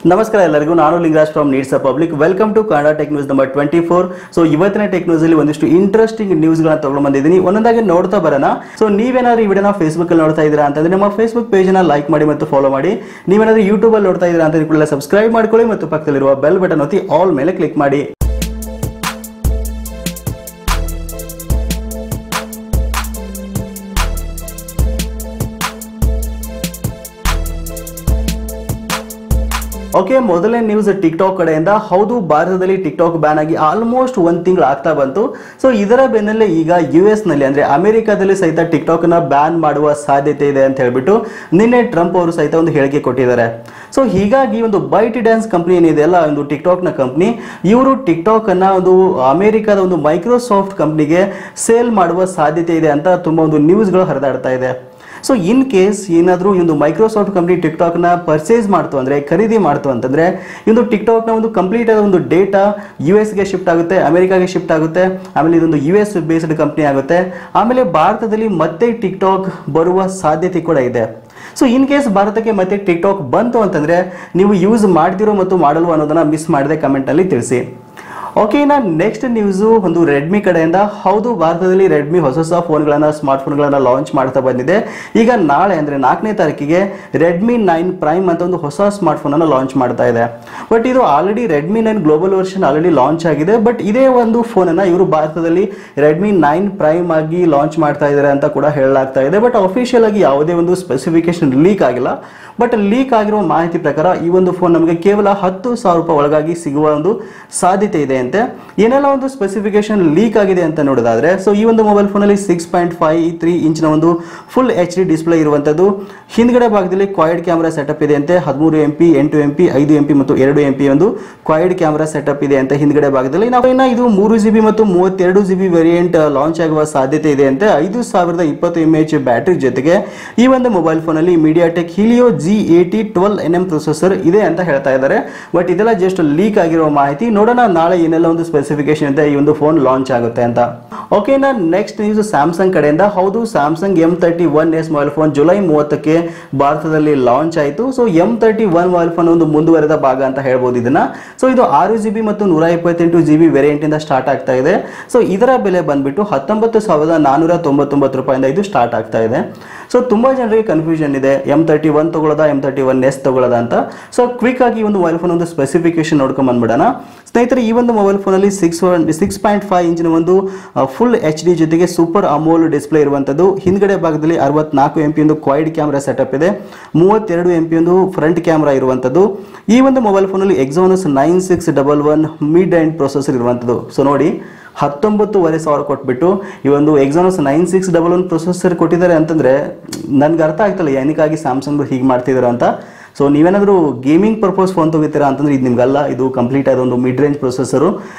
ನಮಸ್ಕಾರ ಎಲ್ಲರಿಗೂ ನಾನು Lingaraj from needs a public welcome to Kannada tech news number 24. So ಇವತ್ತಿನ ಟೆಕ್ ನ್ಯೂಸ್ ಅಲ್ಲಿ ಒಂದಿಷ್ಟು ಇಂಟ್ರೆಸ್ಟಿಂಗ್ ನ್ಯೂಸ್ ಗಳನ್ನ ತಗೊಂಡು ಬಂದಿದ್ದೀನಿ, ಒಂದೊಂದಾಗಿ ನೋಡ್ತಾ ಬರೋಣ. ಸೊ ನೀವೇನಾದ್ರೂ ಈ ವಿಡಿಯೋನ ಫೇಸ್ಬುಕ್ ಅಲ್ಲಿ ನೋಡ್ತಾ ಇದ್ದೀರಾ ಅಂತಂದ್ರೆ ನಮ್ಮ ಫೇಸ್ಬುಕ್ ಪೇಜ್ ನ ಲೈಕ್ ಮಾಡಿ ಮತ್ತು ಫಾಲೋ ಮಾಡಿ. ನೀವೇನಾದ್ರೂ ಯೂಟ್ಯೂಬ್ ಅಲ್ಲಿ ನೋಡ್ತಾ ಇದ್ದೀರಾ ಅಂತ ಕೂಡ ಸಬ್ಸ್ಕ್ರೈಬ್ ಮಾಡ್ಕೊಳ್ಳಿ ಮತ್ತು ಪಕ್ಕದಲ್ಲಿರುವ ಬೆಲ್ ಬಟನ್ ಒತ್ತಿ ಆಲ್ ಮೇಲೆ ಕ್ಲಿಕ್ ಮಾಡಿ. ಓಕೆ, ಮೊದಲನೇ ನ್ಯೂಸ್ ಟಿಕ್ಟಾಕ್ ಕಡೆಯಿಂದ. ಹೌದು, ಭಾರತದಲ್ಲಿ ಟಿಕ್ಟಾಕ್ ಬ್ಯಾನ್ ಆಗಿ ಆಲ್ಮೋಸ್ಟ್ ಒಂದ್ ತಿಂಗಳು ಆಗ್ತಾ ಬಂತು. ಸೊ ಇದರ ಬೆನ್ನಲ್ಲೇ ಈಗ US ನಲ್ಲಿ ಅಂದ್ರೆ ಅಮೆರಿಕಾದಲ್ಲಿ ಸಹಿತ ಟಿಕ್ಟಾಕ್ ನ ಬ್ಯಾನ್ ಮಾಡುವ ಸಾಧ್ಯತೆ ಇದೆ ಅಂತ ಹೇಳ್ಬಿಟ್ಟು ನಿನ್ನೆ ಟ್ರಂಪ್ ಅವರು ಸಹಿತ ಒಂದು ಹೇಳಿಕೆ ಕೊಟ್ಟಿದ್ದಾರೆ. ಸೊ ಹೀಗಾಗಿ ಒಂದು ಬೈಟ್ ಡ್ಯಾನ್ಸ್ ಕಂಪನಿ ಏನಿದೆ ಅಲ್ಲ, ಒಂದು ಟಿಕ್ಟಾಕ್ ನ ಕಂಪನಿ, ಇವರು ಟಿಕ್ಟಾಕ್ ಅನ್ನ ಒಂದು ಅಮೆರಿಕಾದ ಒಂದು ಮೈಕ್ರೋಸಾಫ್ಟ್ ಕಂಪನಿಗೆ ಸೇಲ್ ಮಾಡುವ ಸಾಧ್ಯತೆ ಇದೆ ಅಂತ ತುಂಬಾ ಒಂದು ನ್ಯೂಸ್ಗಳು ಹರಿದಾಡ್ತಾ ಇದೆ. ಸೊ ಇನ್ ಕೇಸ್ ಏನಾದರೂ ಈ ಒಂದು ಮೈಕ್ರೋಸಾಫ್ಟ್ ಕಂಪನಿ ಟಿಕ್ಟಾಕ್ ನ ಪರ್ಚೇಸ್ ಮಾಡ್ತು ಅಂದ್ರೆ, ಖರೀದಿ ಮಾಡ್ತು ಅಂತಂದ್ರೆ, ಒಂದು ಟಿಕ್ಟಾಕ್ ನ ಒಂದು ಕಂಪ್ಲೀಟ್ ಆದ ಒಂದು ಡೇಟಾ US ಗೆ ಶಿಫ್ಟ್ ಆಗುತ್ತೆ, ಅಮೆರಿಕಾಗೆ ಶಿಫ್ಟ್ ಆಗುತ್ತೆ. ಆಮೇಲೆ ಇದೊಂದು US ಬೇಸ್ಡ್ ಕಂಪನಿ ಆಗುತ್ತೆ. ಆಮೇಲೆ ಭಾರತದಲ್ಲಿ ಮತ್ತೆ ಟಿಕ್ಟಾಕ್ ಬರುವ ಸಾಧ್ಯತೆ ಕೂಡ ಇದೆ. ಸೊ ಇನ್ ಕೇಸ್ ಭಾರತಕ್ಕೆ ಮತ್ತೆ ಟಿಕ್ಟಾಕ್ ಬಂತು ಅಂತಂದ್ರೆ ನೀವು ಯೂಸ್ ಮಾಡ್ತಿರೋ ಮತ್ತು ಮಾಡಲ್ವ ಅನ್ನೋದನ್ನ ಮಿಸ್ ಮಾಡದೆ ಕಮೆಂಟ್ ನಲ್ಲಿ ತಿಳಿಸಿ. ಓಕೆ, ನೆಕ್ಸ್ಟ್ ನ್ಯೂಸ್ ಒಂದು ರೆಡ್ಮಿ ಕಡೆಯಿಂದ. ಹೌದು, ಭಾರತದಲ್ಲಿ ರೆಡ್ಮಿ ಹೊಸ ಫೋನ್ಗಳನ್ನ, ಸ್ಮಾರ್ಟ್ ಫೋನ್ಗಳನ್ನ ಲಾಂಚ್ ಮಾಡ್ತಾ ಬಂದಿದೆ. ಈಗ ನಾಳೆ ಅಂದ್ರೆ 4ನೇ ತಾರೀಕಿಗೆ ರೆಡ್ಮಿ 9 ಪ್ರೈಮ್ ಅಂತ ಒಂದು ಹೊಸ ಸ್ಮಾರ್ಟ್ ಫೋನ್ ಅನ್ನು ಲಾಂಚ್ ಮಾಡ್ತಾ ಇದೆ. ಬಟ್ ಇದು already Redmi 9 global version already launch ಆಗಿದೆ. ಬಟ್ ಇದೇ ಒಂದು ಫೋನ್ ಅನ್ನ ಇವರು ಭಾರತದಲ್ಲಿ ರೆಡ್ಮಿ 9 ಪ್ರೈಮ್ ಆಗಿ ಲಾಂಚ್ ಮಾಡ್ತಾ ಇದ್ದಾರೆ ಅಂತ ಕೂಡ ಹೇಳಲಾಗ್ತಾ ಇದೆ. ಬಟ್ ಅಫಿಷಿಯಲ್ ಆಗಿ ಯಾವುದೇ ಒಂದು ಸ್ಪೆಸಿಫಿಕೇಶನ್ ಲೀಕ್ ಆಗಿಲ್ಲ. ಬಟ್ ಲೀಕ್ ಆಗಿರುವ ಮಾಹಿತಿ ಪ್ರಕಾರ ಈ ಒಂದು ಫೋನ್ ನಮಗೆ ಕೇವಲ 10,000 ರೂಪಾಯಿ ಒಳಗಾಗಿ ಸಿಗುವ ಒಂದು ಸಾಧ್ಯತೆ ಇದೆ ಅಂತೆ. ಏನೆಲ್ಲ ಒಂದು ಸ್ಪೆಸಿಫಿಕೇಶನ್ ಲೀಕ್ ಆಗಿದೆ ಅಂತ ನೋಡೋದಾದ್ರೆ, ಸೊ ಈ ಒಂದು ಮೊಬೈಲ್ ಫೋನ್ ಅಲ್ಲಿ 6.53 ಇಂಚಿನ ಒಂದು ಫುಲ್ HD ಡಿಸ್ಪ್ಲೇ ಇರುವಂತದ್ದು. ಹಿಂದ್ಗಡೆ ಭಾಗದಲ್ಲಿ ಕ್ವಾಡ್ ಕ್ಯಾಮೆರಾ ಸೆಟಪ್ ಇದೆ ಅಂತೆ. 13 MP, 8 MP, 5 MP ಮತ್ತು 2 MP ಒಂದು ಕ್ವಾಡ್ ಕ್ಯಾಮೆರಾ ಸೆಟಪ್ ಇದೆ ಅಂತ ಹಿಂದ್ಗಡೆ ಭಾಗದಲ್ಲಿ. ನಾವು ಇದು 3GB ಮತ್ತು 32GB ವೇರಿಯಂಟ್ ಲಾಂಚ್ ಆಗುವ ಸಾಧ್ಯತೆ ಇದೆ ಅಂತೆ. 5020 mAh ಬ್ಯಾಟರಿ ಜೊತೆಗೆ ಈ ಒಂದು ಮೊಬೈಲ್ ಫೋನ್ ಅಲ್ಲಿ MediaTek Helio G80 12nm processor ಇದೆ ಅಂತ ಹೇಳ್ತಾ ಇದ್ದಾರೆ. ಬಟ್ ಇದೆಲ್ಲ ಜಸ್ಟ್ ಲೀಕ್ ಆಗಿರೋ ಮಾಹಿತಿ. ನೋಡೋಣ ನಾಳೆ ಏನೆಲ್ಲ ಒಂದು ಸ್ಪೆಸಿಫಿಕೇಶನ್ ಇದೆ ಈ ಒಂದು ಫೋನ್ ಲಾಂಚ್ ಆಗುತ್ತೆ ಅಂತ. ಓಕೆ, ನೆಕ್ಸ್ಟ್ ನ್ಯೂಸ್ ಸ್ಯಾಮ್ಸಂಗ್ ಕಡೆಯಿಂದ. ಹೌದು, Samsung M31s mobile phone July 30ಕ್ಕೆ ಭಾರತದಲ್ಲಿ ಲಾಂಚ್ ಆಯಿತು. ಸೊ M31 ಮೊಬೈಲ್ ಫೋನ್ ಒಂದು ಮುಂದುವರೆದ ಭಾಗ ಅಂತ ಹೇಳ್ಬೋದು ಇದನ್ನ. ಸೊ ಇದು 6GB ಮತ್ತು 128GB ವೇರಿಯಂಟ್ ಇಂದ ಸ್ಟಾರ್ಟ್ ಆಗ್ತಾ ಇದೆ. ಸೊ ಇದರ ಬೆಲೆ ಬಂದ್ಬಿಟ್ಟು 19,499 ರೂಪಾಯಿಂದ ಇದು ಸ್ಟಾರ್ಟ್ ಆಗ್ತಾ ಇದೆ. ಸೊ ತುಂಬಾ ಜನರಿಗೆ ಕನ್ಫ್ಯೂಷನ್ ಇದೆ, M31 ತಗೊಳ್ಳೋದಾ M31s ತಗೊಳ್ಳೋದಾ ಅಂತ. ಸೊ ಕ್ವಿಕ್ ಆಗಿ ಒಂದು ಮೊಬೈಲ್ ಫೋನ್ ಒಂದು ಸ್ಪೆಸಿಫಿಕೇಶನ್ ನೋಡ್ಕೊಂಡ್ ಬಂದ್ಬಿಡೋಣ ಸ್ನೇಹಿತರೆ. ಈ ಒಂದು ಮೊಬೈಲ್ ಫೋನ್ ಅಲ್ಲಿ 6.5 ಇಂಚಿನ ಒಂದು ಫುಲ್ HD ಜೊತೆಗೆ ಸೂಪರ್ ಅಮೋಲ್ ಡಿಸ್ಪ್ಲೇ ಇರುವಂತದ್ದು. ಹಿಂದ್ಗಡೆ ಭಾಗದಲ್ಲಿ 64 MP ಒಂದು ಕ್ವಾಡ್ ಕ್ಯಾಮೆರಾ ಸೆಟಪ್ ಇದೆ. 32 MP ಒಂದು ಫ್ರಂಟ್ ಕ್ಯಾಮೆರಾ ಇರುವಂತದ್ದು. ಈ ಒಂದು ಮೊಬೈಲ್ ಫೋನ್ ಅಲ್ಲಿ Exynos 9611 ಮಿಡ್ ಎಂಡ್ ಪ್ರೊಸೆಸರ್ ಇರುವಂತದ್ದು. ಸೊ ನೋಡಿ, 19,500 ಕೊಟ್ಬಿಟ್ಟು ಈ ಒಂದು Exynos 9611 ಪ್ರೊಸೆಸರ್ ಕೊಟ್ಟಿದ್ದಾರೆ ಅಂತಂದ್ರೆ ನನ್ಗೆ ಅರ್ಥ ಆಗ್ತಲ್ಲ ಏನಕ್ಕಾಗಿ ಸ್ಯಾಮ್ಸಂಗ್ ಹೀಗೆ ಮಾಡ್ತಿದ್ದಾರೆ ಅಂತ. ಸೊ ನೀವೇನಾದರೂ ಗೇಮಿಂಗ್ ಪರ್ಪಸ್ ಫೋನ್ ತಗೋತೀರಾ ಅಂತಂದ್ರೆ ಇದು ನಿಮ್ಗಲ್ಲ. ಇದು ಕಂಪ್ಲೀಟ್ ಆದ ಒಂದು ಮಿಡ್ ರೇಂಜ್ ಪ್ರೊಸೆಸರು.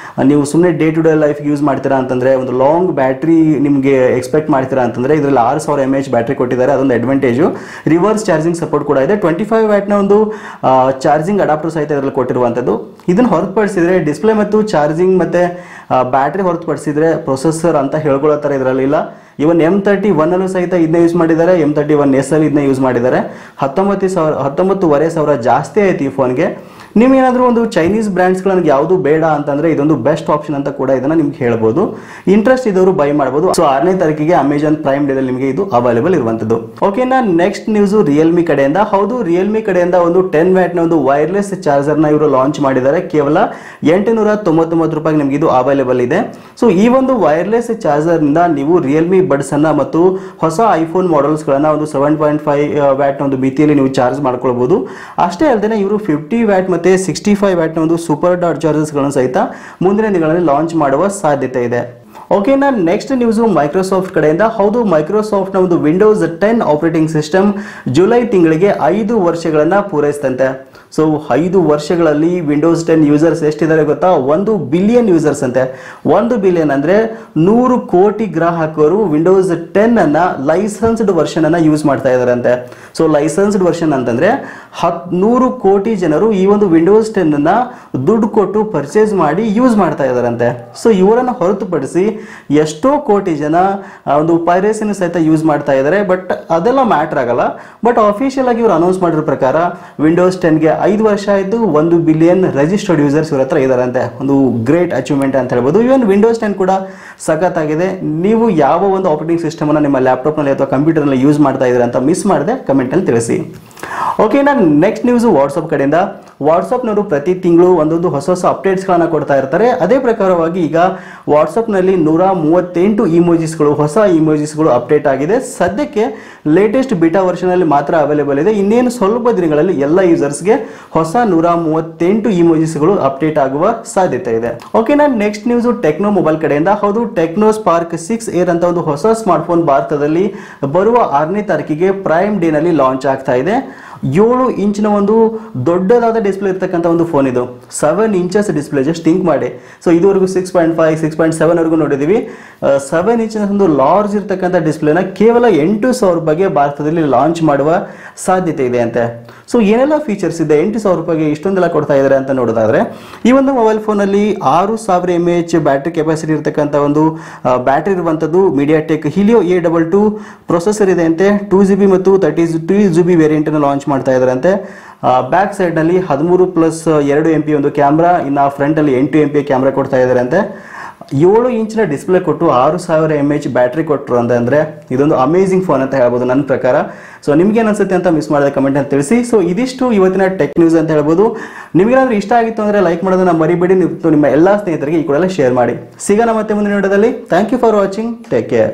ನೀವು ಸುಮ್ಮನೆ day to day life use ಮಾಡ್ತೀರಾ ಅಂತಂದ್ರೆ, ಒಂದು ಲಾಂಗ್ ಬ್ಯಾಟ್ರಿ ನಿಮಗೆ ಎಕ್ಸ್ಪೆಕ್ಟ್ ಮಾಡ್ತೀರಾ ಅಂತಂದ್ರೆ ಇದರಲ್ಲಿ 6000 mAh ಬ್ಯಾಟ್ರಿ ಕೊಟ್ಟಿದ್ದಾರೆ. ಅದೊಂದು ಅಡ್ವಾಂಟೇಜು. ರಿವರ್ಸ್ ಚಾರ್ಜಿಂಗ್ ಸಪೋರ್ಟ್ ಕೂಡ ಇದೆ. 25 ವ್ಯಾಟ್ನ ಒಂದು ಚಾರ್ಜಿಂಗ್ ಅಡಾಪ್ಟರ್ ಸಹಿತ ಇದರಲ್ಲಿ ಕೊಟ್ಟಿರುವಂಥದ್ದು. ಇದನ್ನು ಹೊರತುಪಡಿಸಿದ್ರೆ ಡಿಸ್ಪ್ಲೇ ಮತ್ತು ಚಾರ್ಜಿಂಗ್ ಮತ್ತೆ ಬ್ಯಾಟ್ರಿ ಹೊರತುಪಡಿಸಿದ್ರೆ ಪ್ರೊಸೆಸರ್ ಅಂತ ಹೇಳ್ಕೊಳ್ಳೋ ಥರ ಇದರಲ್ಲಿ ಇಲ್ಲ. ಇವನ್ M31 ಅಲ್ಲೂ ಸಹಿತ ಇದನ್ನ ಯೂಸ್ ಮಾಡಿದ್ದಾರೆ, M31s ಅಲ್ಲಿ ಇದನ್ನ ಯೂಸ್ ಮಾಡಿದ್ದಾರೆ. 19,500 ಜಾಸ್ತಿ ಆಯ್ತು ಈ ಫೋನ್ಗೆ. ನಿಮ್ಗೇನಾದರೂ ಒಂದು ಚೈನೀಸ್ ಬ್ರ್ಯಾಂಡ್ಸ್ಗಳು ಯಾವುದು ಬೇಡ ಅಂತಂದ್ರೆ ಇದೊಂದು ಬೆಸ್ಟ್ ಆಪ್ಷನ್ ಅಂತ ಕೂಡ ಇದನ್ನ ನಿಮ್ಗೆ ಹೇಳ್ಬೋದು. ಇಂಟ್ರೆಸ್ಟ್ ಇದ್ದವರು ಬೈ ಮಾಡಬಹುದು. ಸೊ 6ನೇ ತಾರೀಕಿಗೆ ಅಮೆಜಾನ್ ಪ್ರೈಮ್ ಡೇ ನಿಮಗೆ ಇದು ಅವೈಲೇಬಲ್ ಇರುವಂತದ್ದು. ಓಕೆ, ನೆಕ್ಸ್ಟ್ ನ್ಯೂಸ್ ರಿಯಲ್ಮಿ ಕಡೆಯಿಂದ. ಹೌದು, ರಿಯಲ್ಮಿ ಕಡೆಯಿಂದ ಒಂದು 10 ವ್ಯಾಟ್ನ ಒಂದು ವೈರ್ಲೆಸ್ ಚಾರ್ಜರ್ ನ ಇವರು ಲಾಂಚ್ ಮಾಡಿದ್ದಾರೆ. ಕೇವಲ 899 ರೂಪಾಯಿ ನಿಮಗೆ ಇದು ಅವೈಲೇಬಲ್ ಇದೆ. ಸೊ ಈ ಒಂದು ವೈರ್ಲೆಸ್ ಚಾರ್ಜರ್ ನಿಂದ ನೀವು ರಿಯಲ್ಮಿ ಬಡ್ಸ್ ಅನ್ನ ಮತ್ತು ಹೊಸ ಐಫೋನ್ ಮಾಡೆಲ್ಸ್ ಗಳನ್ನ ಒಂದು 7.5 ವ್ಯಾಟ್ ಒಂದು ಮಿತಿಯಲ್ಲಿ ನೀವು ಚಾರ್ಜ್ ಮಾಡ್ಕೊಳ್ಬಹುದು. ಅಷ್ಟೇ ಅಲ್ಲದೆ ಇವರು 50 ವ್ಯಾಟ್ ಮತ್ತೆ 65 ವ್ಯಾಟ್ ನ ಒಂದು ಸೂಪರ್ ಡಾಟ್ ಚಾರ್ಜರ್ಸ್ ಗಳನ್ನು ಸಹಿತ ಮುಂದಿನ ದಿನಗಳಲ್ಲಿ ಲಾಂಚ್ ಮಾಡುವ ಸಾಧ್ಯತೆ ಇದೆ. ಓಕೆ, ನೆಕ್ಸ್ಟ್ ನ್ಯೂಸ್ ಮೈಕ್ರೋಸಾಫ್ಟ್ ಕಡೆಯಿಂದ. ಹೌದು, ಮೈಕ್ರೋಸಾಫ್ಟ್ ನ ಒಂದು ವಿಂಡೋಸ್ 10 ಆಪರೇಟಿಂಗ್ ಸಿಸ್ಟಮ್ ಜುಲೈ ತಿಂಗಳಿಗೆ 5 ವರ್ಷಗಳನ್ನ ಪೂರೈಸಿದಂತೆ. ಸೊ 5 ವರ್ಷಗಳಲ್ಲಿ ವಿಂಡೋಸ್ 10 ಯೂಸರ್ಸ್ ಎಷ್ಟಿದ್ದಾರೆ ಗೊತ್ತಾ? 1 ಬಿಲಿಯನ್ ಯೂಸರ್ಸ್ ಅಂತೆ. 1 ಬಿಲಿಯನ್ ಅಂದ್ರೆ 100 ಕೋಟಿ ಗ್ರಾಹಕರು ವಿಂಡೋಸ್ 10 ಅನ್ನ ಲೈಸೆನ್ಸ್ಡ್ ವರ್ಷನ್ ಅನ್ನ ಯೂಸ್ ಮಾಡ್ತಾ ಇದ್ದಾರೆ ಅಂತೆ. ಸೊ ಲೈಸೆನ್ಸ್ಡ್ ವರ್ಷನ್ ಅಂತಂದ್ರೆ 100 ಕೋಟಿ ಜನರು ಈ ಒಂದು ವಿಂಡೋಸ್ 10 ಅನ್ನ ದುಡ್ಡು ಕೊಟ್ಟು ಪರ್ಚೇಸ್ ಮಾಡಿ ಯೂಸ್ ಮಾಡ್ತಾ ಇದ್ದಾರಂತೆ. ಸೊ ಇವರನ್ನ ಹೊರತುಪಡಿಸಿ ಎಷ್ಟೋ ಕೋಟಿ ಜನ ಒಂದು ಪೈರೇಸಿನ ಸಹಿತ ಯೂಸ್ ಮಾಡ್ತಾ ಇದ್ದಾರೆ. ಬಟ್ ಅದೆಲ್ಲ ಮ್ಯಾಟರ್ ಆಗಲ್ಲ. ಬಟ್ ಅಫಿಷಿಯಲ್ ಆಗಿ ಇವರು ಅನೌನ್ಸ್ ಮಾಡಿರೋ ಪ್ರಕಾರ ವಿಂಡೋಸ್ 10ಗೆ 5 ವರ್ಷ ಆಯಿತು 1 ಬಿಲಿಯನ್ ರಿಜಿಸ್ಟರ್ಡ್ ಯೂಸರ್ಸ್ ಇವ್ರ ಹತ್ರ ಇದಾರಂತೆ. ಒಂದು ಗ್ರೇಟ್ ಅಚೀವ್ಮೆಂಟ್ ಅಂತ ಹೇಳ್ಬೋದು. ಇವನ್ ವಿಂಡೋಸ್ 10 ಕೂಡ ಸಖತ್ತಾಗಿದೆ. ನೀವು ಯಾವ ಒಂದು ಆಪರೇಟಿಂಗ್ ಸಿಸ್ಟಮ್ ಅನ್ನು ನಿಮ್ಮ ಲ್ಯಾಪ್ಟಾಪ್ನಲ್ಲಿ ಅಥವಾ ಕಂಪ್ಯೂಟರ್ನಲ್ಲಿ ಯೂಸ್ ಮಾಡ್ತಾ ಇದ್ದೀರಾ ಅಂತ ಮಿಸ್ ಮಾಡದೆ ಕಮೆಂಟಲ್ಲಿ ತಿಳಿಸಿ. ಓಕೆ, ನಾನು ನೆಕ್ಸ್ಟ್ ನ್ಯೂಸ್ ವಾಟ್ಸಪ್ ಕಡೆಯಿಂದ. ವಾಟ್ಸಪ್ನವರು ಪ್ರತಿ ತಿಂಗಳು ಒಂದೊಂದು ಹೊಸ ಹೊಸ ಅಪ್ಡೇಟ್ಸ್ಗಳನ್ನು ಕೊಡ್ತಾ ಇರ್ತಾರೆ. ಅದೇ ಪ್ರಕಾರವಾಗಿ ಈಗ ವಾಟ್ಸಪ್ನಲ್ಲಿ 138 ಇಮೋಜಿಸ್ಗಳು, ಹೊಸ ಇಮೋಜಿಸ್ಗಳು ಅಪ್ಡೇಟ್ ಆಗಿದೆ. ಸದ್ಯಕ್ಕೆ ಲೇಟೆಸ್ಟ್ ಬಿಟಾ ವರ್ಷನಲ್ಲಿ ಮಾತ್ರ ಅವೈಲೇಬಲ್ ಇದೆ. ಇನ್ನೇನು ಸ್ವಲ್ಪ ದಿನಗಳಲ್ಲಿ ಎಲ್ಲ ಯೂಸರ್ಸ್ಗೆ ಹೊಸ 138 ಇಮೋಜಿಸ್ಗಳು ಅಪ್ಡೇಟ್ ಆಗುವ ಸಾಧ್ಯತೆ ಇದೆ. ಓಕೆ, ನಾನು ನೆಕ್ಸ್ಟ್ ನ್ಯೂಸ್ ಟೆಕ್ನೋ ಮೊಬೈಲ್ ಕಡೆಯಿಂದ. ಹೌದು, ಟೆಕ್ನೋ ಸ್ಪಾರ್ಕ್ 6 ಏರ್ ಅಂತ ಒಂದು ಹೊಸ ಸ್ಮಾರ್ಟ್ಫೋನ್ ಭಾರತದಲ್ಲಿ ಬರುವ 6ನೇ ತಾರೀಕಿಗೆ ಪ್ರೈಮ್ ಡೇ ನಲ್ಲಿ ಲಾಂಚ್ ಆಗ್ತಾ ಇದೆ. 7 ಇಂಚಿನ ಒಂದು ದೊಡ್ಡದಾದ ಡಿಸ್ಪ್ಲೇ ಇರ್ತಕ್ಕಂಥ ಒಂದು ಫೋನ್ ಇದು. 7 ಇಂಚಸ್ ಡಿಸ್ಪ್ಲೇ, ಜಸ್ಟ್ ಥಿಂಕ್ ಮಾಡಿ. ಸೊ ಇದುವರೆಗೂ 6.5 6.7 ವರೆಗೂ ನೋಡಿದೀವಿ. 7 ಇಂಚಿನ ಒಂದು ಲಾರ್ಜ್ ಇರ್ತಕ್ಕಂಥ ಡಿಸ್ಪ್ಲೇನ ಕೇವಲ 8,000 ರೂಪಾಯಿಗೆ ಭಾರತದಲ್ಲಿ ಲಾಂಚ್ ಮಾಡುವ ಸಾಧ್ಯತೆ ಇದೆ ಅಂತೆ. ಸೊ ಏನೆಲ್ಲ ಫೀಚರ್ಸ್ ಇದೆ, 8,000 ರೂಪಾಯಿಗೆ ಇಷ್ಟೊಂದೆಲ್ಲ ಕೊಡ್ತಾ ಇದ್ದಾರೆ ಅಂತ ನೋಡೋದಾದ್ರೆ, ಈ ಒಂದು ಮೊಬೈಲ್ ಫೋನಲ್ಲಿ 6000 mAh ಬ್ಯಾಟ್ರಿ ಕೆಪಾಸಿಟಿ ಇರ್ತಕ್ಕಂಥ ಒಂದು ಬ್ಯಾಟ್ರಿ ಇರುವಂಥದ್ದು. ಮೀಡಿಯಾಟೆಕ್ ಹಿಲಿಯೋ A22 ಪ್ರೊಸೆಸರ್ ಇದೆ ಅಂತೆ. 2GB ಮತ್ತು 32GB ವೇರಿಯಂಟ್ ಅನ್ನು ಲಾಂಚ್ ಮಾಡ್ತಾ ಇದ್ದಾರಂತೆ. ಬ್ಯಾಕ್ ಸೈಡ್ ನಲ್ಲಿ 13+2 MP ಒಂದು ಕ್ಯಾಮ್ರಾ, ಇನ್ನು ಫ್ರಂಟ್ ಅಲ್ಲಿ 8 MP ಕ್ಯಾಮ್ರಾ ಕೊಡ್ತಾ ಇದ್ದಾರೆ ಅಂತೆ. 7 ಇಂಚಿನ ಡಿಸ್ಪ್ಲೇ ಕೊಟ್ಟು 6000 mAh ಬ್ಯಾಟ್ರಿ ಕೊಟ್ಟರು ಅಂತಂದ್ರೆ ಇದೊಂದು ಅಮೇಜಿಂಗ್ ಫೋನ್ ಅಂತ ಹೇಳ್ಬೋದು ನನ್ನ ಪ್ರಕಾರ. ಸೊ ನಿಮ್ಗೆ ಏನು ಅನ್ಸುತ್ತೆ ಅಂತ ಮಿಸ್ ಮಾಡಿದ ಕಮೆಂಟ್ ಅಂತ ತಿಳಿಸಿ. ಸೊ ಇದಿಷ್ಟು ಇವತ್ತಿನ ಟೆಕ್ ನ್ಯೂಸ್ ಅಂತ ಹೇಳ್ಬೋದು. ನಿಮಗೇನಾದ್ರೂ ಇಷ್ಟ ಆಗಿತ್ತು ಅಂದ್ರೆ ಲೈಕ್ ಮಾಡೋದನ್ನ ಮರಿಬೇಡಿ. ನಿಮ್ಮ ಎಲ್ಲ ಸ್ನೇಹಿತರಿಗೆ ಈ ಕೂಡ ಶೇರ್ ಮಾಡಿ. ಸಿಗೋಣ ಮತ್ತೆ ಮುಂದಿನ ವಿಡಿಯೋದಲ್ಲಿ. Thank you for watching. Take care.